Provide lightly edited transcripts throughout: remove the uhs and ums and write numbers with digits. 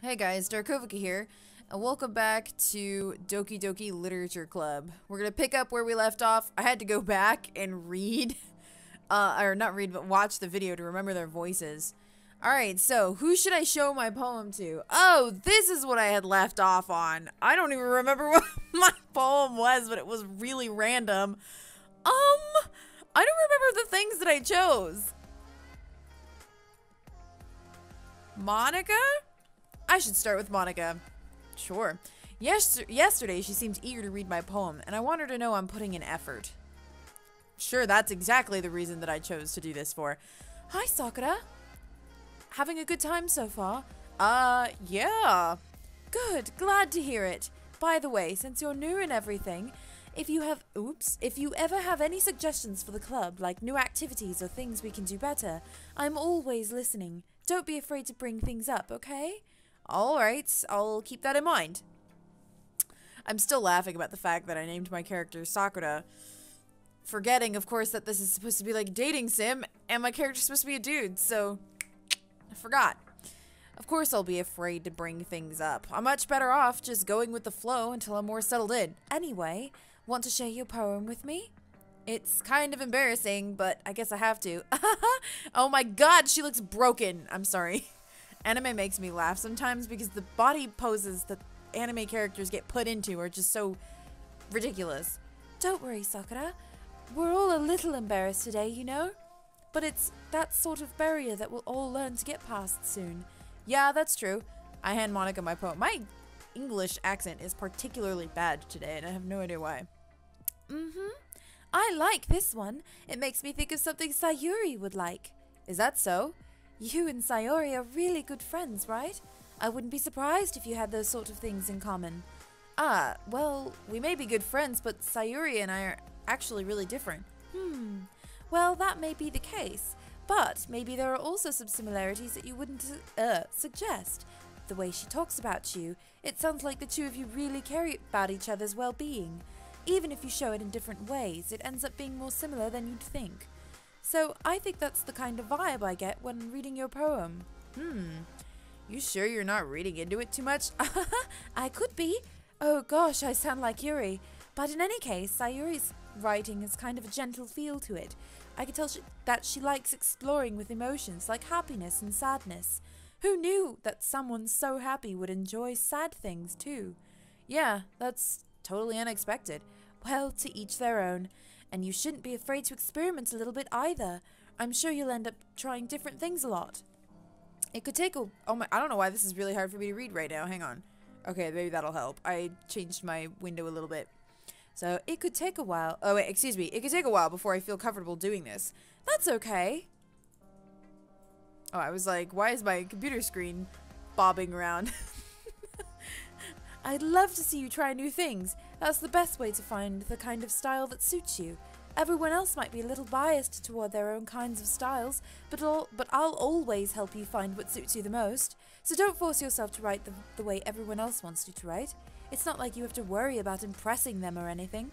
Hey guys, Darkovika here, and welcome back to Doki Doki Literature Club. We're gonna pick up where we left off. I had to go back and read, or not read, but watch the video to remember their voices. Alright, so who should I show my poem to? Oh, this is what I had left off on. I don't even remember what my poem was, but it was really random. I don't remember the things that I chose. Monica? I should start with Monica. Sure. Yesterday, she seemed eager to read my poem, and I want her to know I'm putting in effort. Sure, that's exactly the reason that I chose to do this for. Hi, Sakura. Having a good time so far? Yeah. Good, glad to hear it. By the way, since you're new and everything, if you ever have any suggestions for the club, like new activities or things we can do better, I'm always listening. Don't be afraid to bring things up, okay? Alright, I'll keep that in mind. I'm still laughing about the fact that I named my character Sakura, forgetting, of course, that this is supposed to be like a dating sim, and my character's supposed to be a dude, so I forgot. Of course I'll be afraid to bring things up. I'm much better off just going with the flow until I'm more settled in. Anyway, want to share your poem with me? It's kind of embarrassing, but I guess I have to. Oh my god, she looks broken. I'm sorry. Anime makes me laugh sometimes because the body poses that anime characters get put into are just so ridiculous. Don't worry, Sakura. We're all a little embarrassed today, you know? But it's that sort of barrier that we'll all learn to get past soon. Yeah, that's true. I hand Monica my poem. My English accent is particularly bad today, and I have no idea why. I like this one. It makes me think of something Sayuri would like. Is that so? You and Sayuri are really good friends, right? I wouldn't be surprised if you had those sort of things in common. Ah, well, we may be good friends, but Sayuri and I are actually really different. Well, that may be the case, but maybe there are also some similarities that you wouldn't suggest. The way she talks about you, it sounds like the two of you really care about each other's well-being. Even if you show it in different ways, it ends up being more similar than you'd think. So I think that's the kind of vibe I get when reading your poem. You sure you're not reading into it too much? I could be. Oh gosh, I sound like Yuri. But in any case, Sayuri's writing has kind of a gentle feel to it. I can tell that she likes exploring with emotions like happiness and sadness. Who knew that someone so happy would enjoy sad things too? Yeah, that's totally unexpected. Well, to each their own. And you shouldn't be afraid to experiment a little bit either. I'm sure you'll end up trying different things a lot. It could take I don't know why this is really hard for me to read right now. Hang on. Okay, maybe that'll help. I changed my window a little bit. So, it could take a while. Oh, wait, excuse me. It could take a while before I feel comfortable doing this. That's okay. Oh, I was like, why is my computer screen bobbing around? I'd love to see you try new things. That's the best way to find the kind of style that suits you. Everyone else might be a little biased toward their own kinds of styles, but I'll always help you find what suits you the most. So don't force yourself to write the way everyone else wants you to write. It's not like you have to worry about impressing them or anything.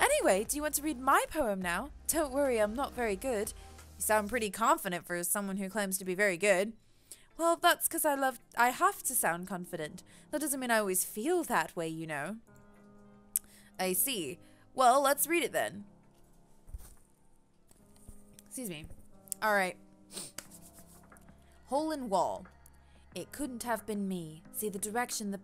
Anyway, do you want to read my poem now? Don't worry, I'm not very good. You sound pretty confident for someone who claims to be very good. Well, that's because I have to sound confident. That doesn't mean I always feel that way, you know. I see. Well, let's read it then. Excuse me. Alright. Hole in wall. It couldn't have been me. See the direction the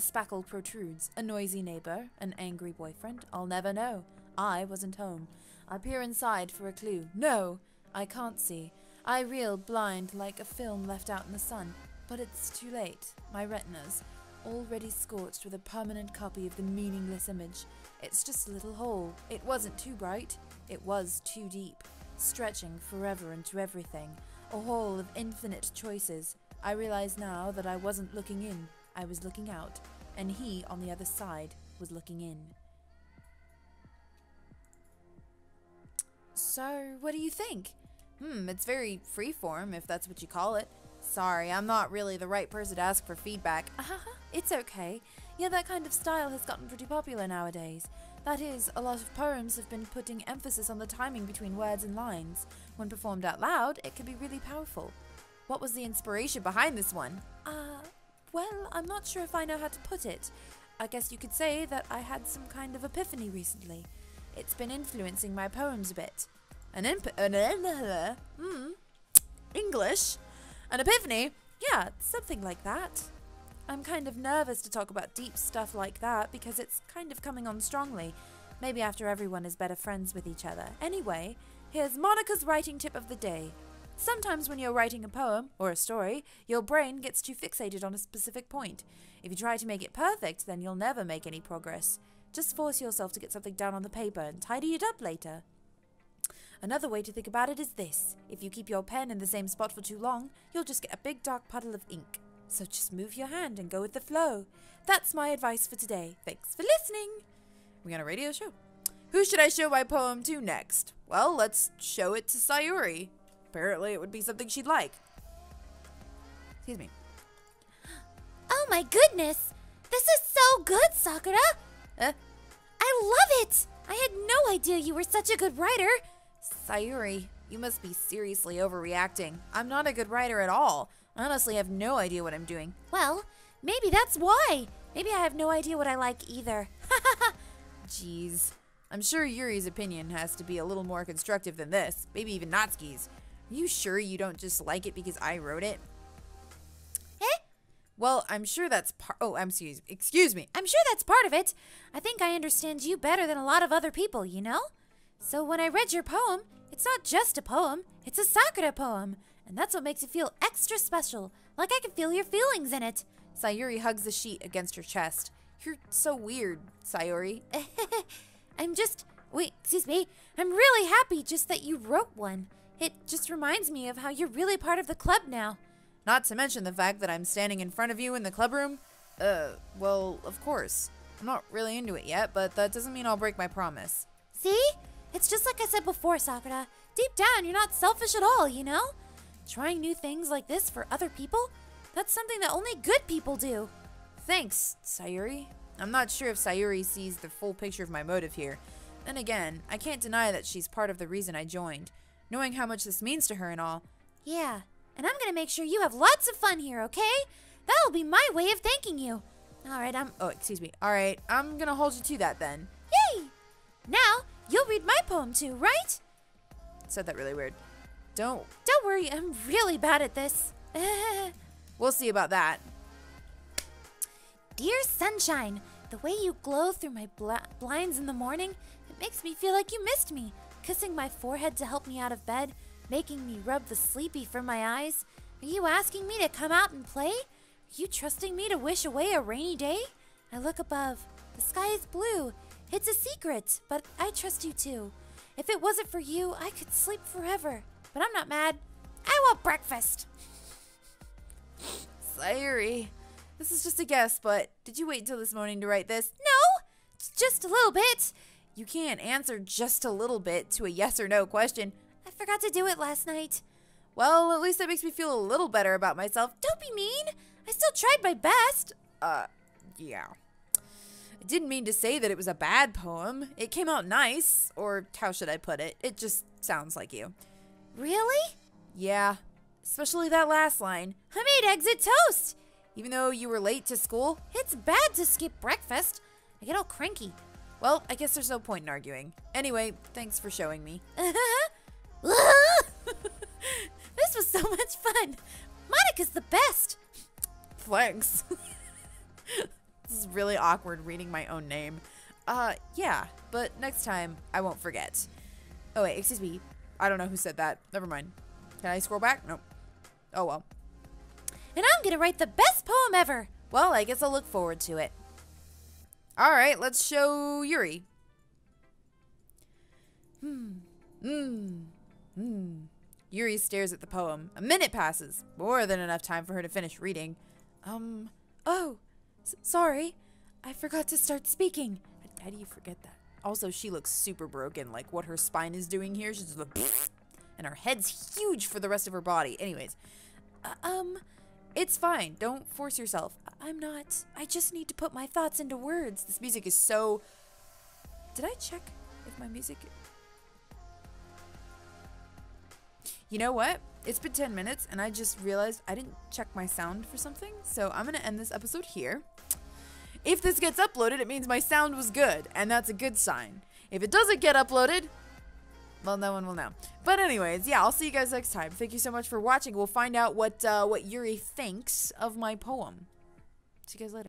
spackle protrudes. A noisy neighbor, an angry boyfriend. I'll never know. I wasn't home. I peer inside for a clue. No! I can't see. I reel blind like a film left out in the sun. But it's too late. My retina's already scorched with a permanent copy of the meaningless image. It's just a little hole. It wasn't too bright. It was too deep. Stretching forever into everything. A hole of infinite choices. I realize now that I wasn't looking in. I was looking out. And he, on the other side, was looking in. So, what do you think? It's very freeform, if that's what you call it. Sorry, I'm not really the right person to ask for feedback. It's okay. Yeah, that kind of style has gotten pretty popular nowadays. That is, a lot of poems have been putting emphasis on the timing between words and lines. When performed out loud, it can be really powerful. What was the inspiration behind this one? Well, I'm not sure if I know how to put it. I guess you could say that I had some kind of epiphany recently. It's been influencing my poems a bit. English? An epiphany? Yeah, something like that. I'm kind of nervous to talk about deep stuff like that because it's kind of coming on strongly. Maybe after everyone is better friends with each other. Anyway, here's Monica's writing tip of the day. Sometimes when you're writing a poem or a story, your brain gets too fixated on a specific point. If you try to make it perfect, then you'll never make any progress. Just force yourself to get something down on the paper and tidy it up later. Another way to think about it is this. If you keep your pen in the same spot for too long, you'll just get a big dark puddle of ink. So just move your hand and go with the flow. That's my advice for today. Thanks for listening. We got a radio show. Who should I show my poem to next? Well, let's show it to Sayuri. Apparently it would be something she'd like. Excuse me. Oh my goodness! This is so good, Sakura! I love it! I had no idea you were such a good writer. Sayuri, you must be seriously overreacting. I'm not a good writer at all. I honestly have no idea what I'm doing. Well, maybe that's why. Maybe I have no idea what I like either. Jeez. I'm sure Yuri's opinion has to be a little more constructive than this. Maybe even Natsuki's. Are you sure you don't just like it because I wrote it? Eh? Well, I'm sure that's excuse me. I'm sure that's part of it. I think I understand you better than a lot of other people, you know? So when I read your poem, it's not just a poem, it's a Sakura poem. And that's what makes it feel extra special, like I can feel your feelings in it. Sayuri hugs the sheet against her chest. You're so weird, Sayuri. I'm really happy just that you wrote one. It just reminds me of how you're really part of the club now. Not to mention the fact that I'm standing in front of you in the club room. Well, of course. I'm not really into it yet, but that doesn't mean I'll break my promise. See? It's just like I said before, Sakura. Deep down, you're not selfish at all, you know? Trying new things like this for other people? That's something that only good people do. Thanks, Sayuri. I'm not sure if Sayuri sees the full picture of my motive here. And again, I can't deny that she's part of the reason I joined. Knowing how much this means to her and all. Yeah, and I'm gonna make sure you have lots of fun here, okay? That'll be my way of thanking you. Alright, Alright, I'm gonna hold you to that then. Yay! Now, you'll read my poem too, right? Said that really weird. Don't worry, I'm really bad at this. We'll see about that. Dear sunshine, the way you glow through my blinds in the morning, it makes me feel like you missed me. Kissing my forehead to help me out of bed, making me rub the sleepy from my eyes. Are you asking me to come out and play? Are you trusting me to wish away a rainy day? I look above. The sky is blue. It's a secret, but I trust you too. If it wasn't for you, I could sleep forever. But I'm not mad. I want breakfast. Sayuri, this is just a guess, but did you wait till this morning to write this? No, just a little bit. You can't answer just a little bit to a yes or no question. I forgot to do it last night. Well, at least that makes me feel a little better about myself. Don't be mean. I still tried my best. Yeah. I didn't mean to say that it was a bad poem. It came out nice, or how should I put it? It just sounds like you. Really? Yeah, especially that last line. I made eggs and toast. Even though you were late to school? It's bad to skip breakfast. I get all cranky. Well, I guess there's no point in arguing. Anyway, thanks for showing me. This was so much fun. Monica's the best. Thanks. This is really awkward reading my own name. Yeah, but next time I won't forget. Oh wait, excuse me. I don't know who said that. Never mind. Can I scroll back? Nope. Oh well. And I'm gonna write the best poem ever. Well, I guess I'll look forward to it. Alright, let's show Yuri. Yuri stares at the poem. A minute passes. More than enough time for her to finish reading. Sorry. I forgot to start speaking. How do you forget that? Also, she looks super broken. Like what her spine is doing here. She's just like, and her head's huge for the rest of her body. Anyways. It's fine. Don't force yourself. I'm not. I just need to put my thoughts into words. This music is so Did I check if my music... You know what? It's been 10 minutes and I just realized I didn't check my sound for something. So I'm going to end this episode here. If this gets uploaded, it means my sound was good. And that's a good sign. If it doesn't get uploaded, well, no one will know. But anyways, yeah, I'll see you guys next time. Thank you so much for watching. We'll find out what Yuri thinks of my poem. See you guys later.